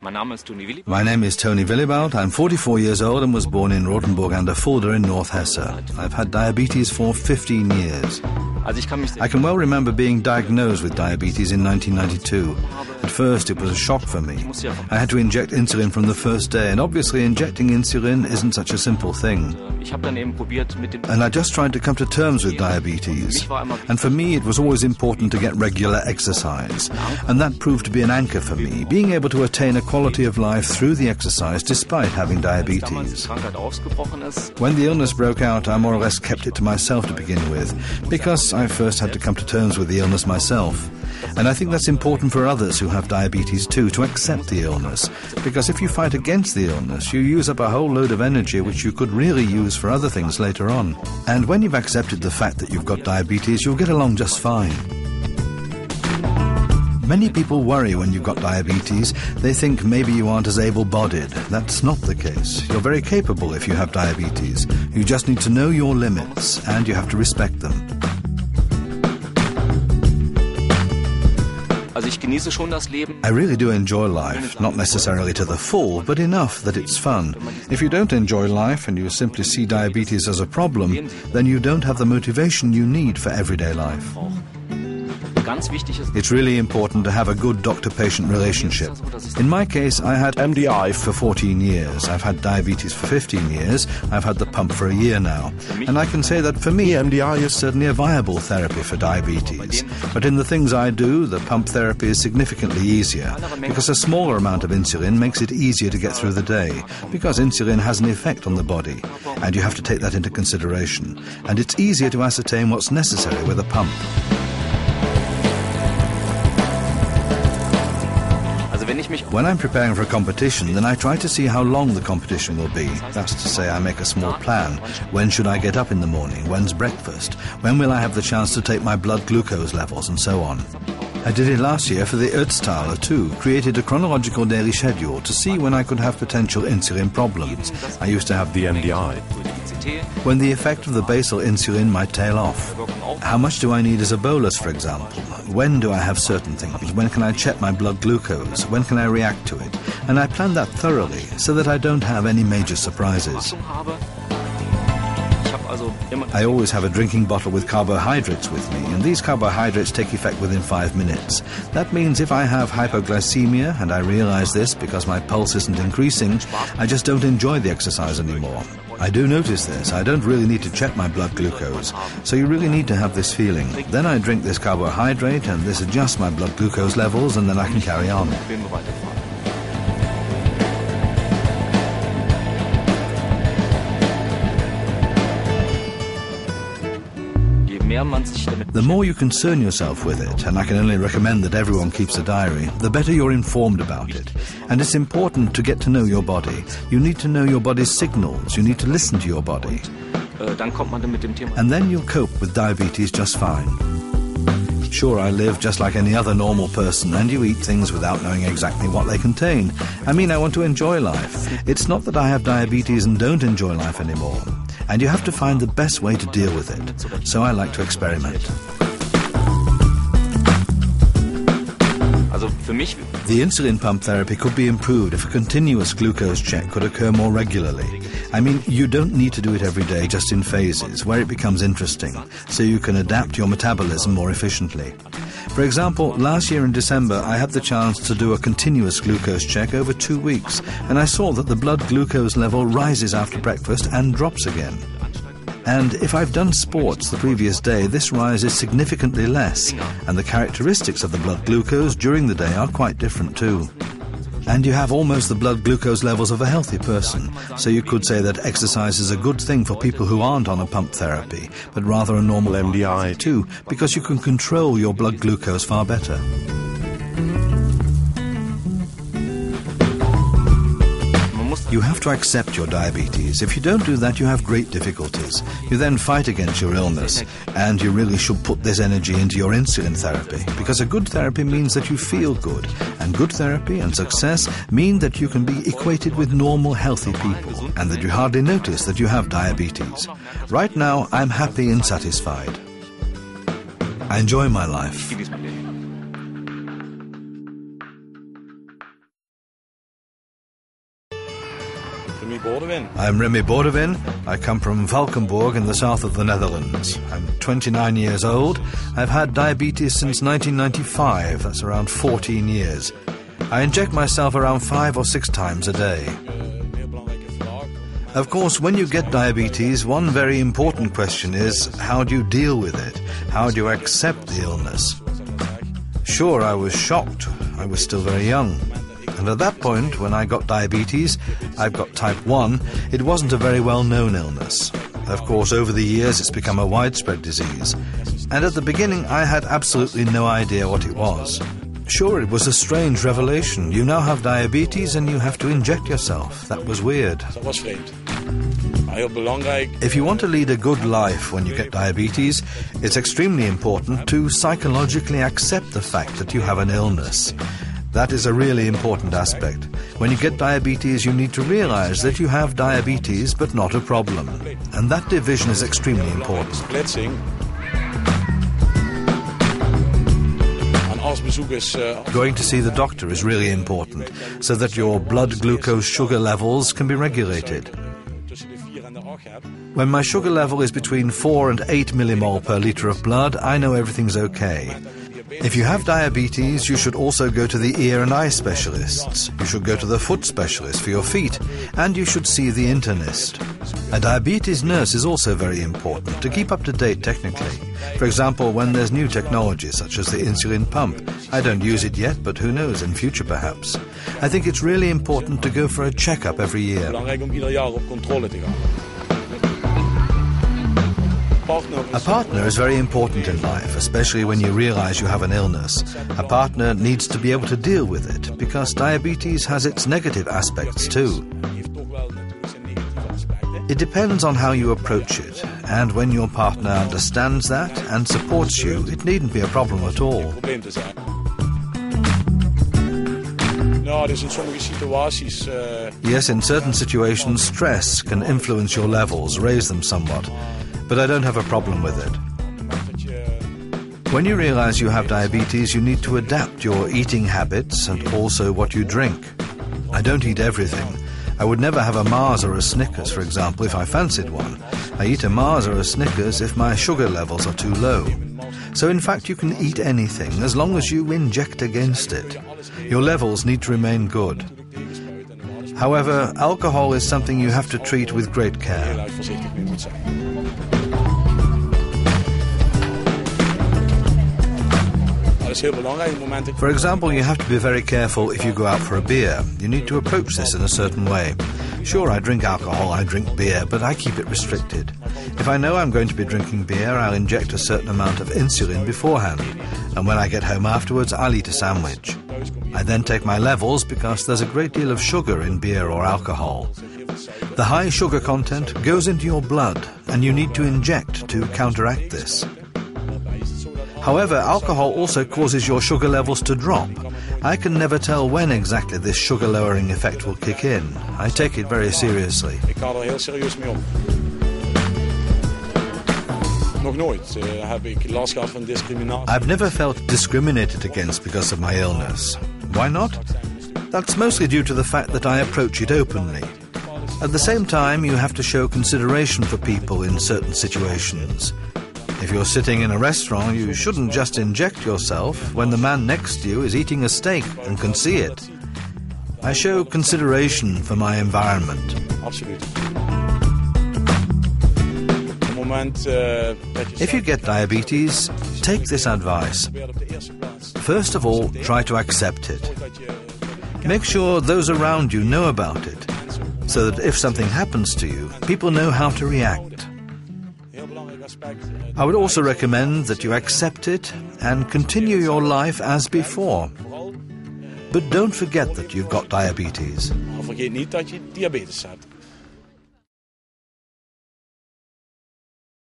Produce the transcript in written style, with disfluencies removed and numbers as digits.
My name is Toni. I'm 44 years old and was born in Rothenburg an der Fulda in North Hesse. I've had diabetes for 15 years. I can well remember being diagnosed with diabetes in 1992. At first it was a shock for me. I had to inject insulin from the first day, and obviously injecting insulin isn't such a simple thing. And I just tried to come to terms with diabetes. And for me it was always important to get regular exercise. And that proved to be an anchor for me, being able to attain a quality of life through the exercise despite having diabetes. When the illness broke out, I more or less kept it to myself to begin with, because I first had to come to terms with the illness myself. And I think that's important for others who have diabetes too, to accept the illness. Because if you fight against the illness, you use up a whole load of energy which you could really use for other things later on. And when you've accepted the fact that you've got diabetes, you'll get along just fine. Many people worry when you've got diabetes. They think maybe you aren't as able-bodied. That's not the case. You're very capable if you have diabetes. You just need to know your limits, and you have to respect them. I really do enjoy life, not necessarily to the full, but enough that it's fun. If you don't enjoy life and you simply see diabetes as a problem, then you don't have the motivation you need for everyday life. It's really important to have a good doctor-patient relationship. In my case, I had MDI for 14 years. I've had diabetes for 15 years. I've had the pump for a year now. And I can say that for me, MDI is certainly a viable therapy for diabetes. But in the things I do, the pump therapy is significantly easier, because a smaller amount of insulin makes it easier to get through the day, because insulin has an effect on the body, and you have to take that into consideration. And it's easier to ascertain what's necessary with a pump. When I'm preparing for a competition, then I try to see how long the competition will be. That's to say, I make a small plan. When should I get up in the morning? When's breakfast? When will I have the chance to take my blood glucose levels, and so on. I did it last year for the Ötztaler too, created a chronological daily schedule to see when I could have potential insulin problems. I used to have the MDI. When the effect of the basal insulin might tail off. How much do I need as a bolus, for example? When do I have certain things? When can I check my blood glucose? When can I react to it? And I plan that thoroughly so that I don't have any major surprises. I always have a drinking bottle with carbohydrates with me, and these carbohydrates take effect within 5 minutes. That means if I have hypoglycemia, and I realize this because my pulse isn't increasing, I just don't enjoy the exercise anymore. I do notice this. I don't really need to check my blood glucose, so you really need to have this feeling. Then I drink this carbohydrate, and this adjusts my blood glucose levels, and then I can carry on. The more you concern yourself with it, and I can only recommend that everyone keeps a diary, the better you're informed about it. And it's important to get to know your body. You need to know your body's signals. You need to listen to your body. And then you'll cope with diabetes just fine. Sure, I live just like any other normal person, and you eat things without knowing exactly what they contain. I mean, I want to enjoy life. It's not that I have diabetes and don't enjoy life anymore. And you have to find the best way to deal with it. So I like to experiment. The insulin pump therapy could be improved if a continuous glucose check could occur more regularly. I mean, you don't need to do it every day, just in phases, where it becomes interesting, so you can adapt your metabolism more efficiently. For example, last year in December, I had the chance to do a continuous glucose check over 2 weeks, and I saw that the blood glucose level rises after breakfast and drops again. And if I've done sports the previous day, this rise is significantly less, and the characteristics of the blood glucose during the day are quite different too. And you have almost the blood glucose levels of a healthy person, so you could say that exercise is a good thing for people who aren't on a pump therapy, but rather a normal MDI too, because you can control your blood glucose far better. You have to accept your diabetes. If you don't do that, you have great difficulties. You then fight against your illness, and you really should put this energy into your insulin therapy, because a good therapy means that you feel good, and good therapy and success mean that you can be equated with normal, healthy people, and that you hardly notice that you have diabetes. Right now, I'm happy and satisfied. I enjoy my life. I'm Remy Bordewin. I come from Valkenburg in the south of the Netherlands. I'm 29 years old. I've had diabetes since 1995. That's around 14 years. I inject myself around 5 or 6 times a day. Of course, when you get diabetes, one very important question is, how do you deal with it? How do you accept the illness? Sure, I was shocked. I was still very young. And at that point, when I got diabetes, I've got type 1, it wasn't a very well-known illness. Of course, over the years, it's become a widespread disease. And at the beginning, I had absolutely no idea what it was. Sure, it was a strange revelation. You now have diabetes and you have to inject yourself. That was weird. If you want to lead a good life when you get diabetes, it's extremely important to psychologically accept the fact that you have an illness. That is a really important aspect. When you get diabetes, you need to realize that you have diabetes, but not a problem. And that division is extremely important. Going to see the doctor is really important, so that your blood glucose sugar levels can be regulated. When my sugar level is between 4 and 8 millimole per liter of blood, I know everything's okay. If you have diabetes, you should also go to the ear and eye specialists. You should go to the foot specialist for your feet, and you should see the internist. A diabetes nurse is also very important to keep up to date technically. For example, when there's new technology such as the insulin pump. I don't use it yet, but who knows, in future perhaps. I think it's really important to go for a checkup every year. A partner is very important in life, especially when you realize you have an illness. A partner needs to be able to deal with it, because diabetes has its negative aspects too. It depends on how you approach it, and when your partner understands that and supports you, it needn't be a problem at all. Yes, in certain situations, stress can influence your levels, raise them somewhat. But I don't have a problem with it. When you realize you have diabetes, you need to adapt your eating habits and also what you drink. I don't eat everything. I would never have a Mars or a Snickers, for example, if I fancied one. I eat a Mars or a Snickers if my sugar levels are too low. So in fact, you can eat anything as long as you inject against it. Your levels need to remain good. However, alcohol is something you have to treat with great care. For example, you have to be very careful if you go out for a beer. You need to approach this in a certain way. Sure, I drink alcohol, I drink beer, but I keep it restricted. If I know I'm going to be drinking beer, I'll inject a certain amount of insulin beforehand, and when I get home afterwards, I'll eat a sandwich. I then take my levels because there's a great deal of sugar in beer or alcohol. The high sugar content goes into your blood, and you need to inject to counteract this. However, alcohol also causes your sugar levels to drop. I can never tell when exactly this sugar-lowering effect will kick in. I take it very seriously. I've never felt discriminated against because of my illness. Why not? That's mostly due to the fact that I approach it openly. At the same time, you have to show consideration for people in certain situations. If you're sitting in a restaurant, you shouldn't just inject yourself when the man next to you is eating a steak and can see it. I show consideration for my environment. If you get diabetes, take this advice. First of all, try to accept it. Make sure those around you know about it, so that if something happens to you, people know how to react. I would also recommend that you accept it and continue your life as before. But don't forget that you've got diabetes. Vergeet niet dat je diabetes hebt.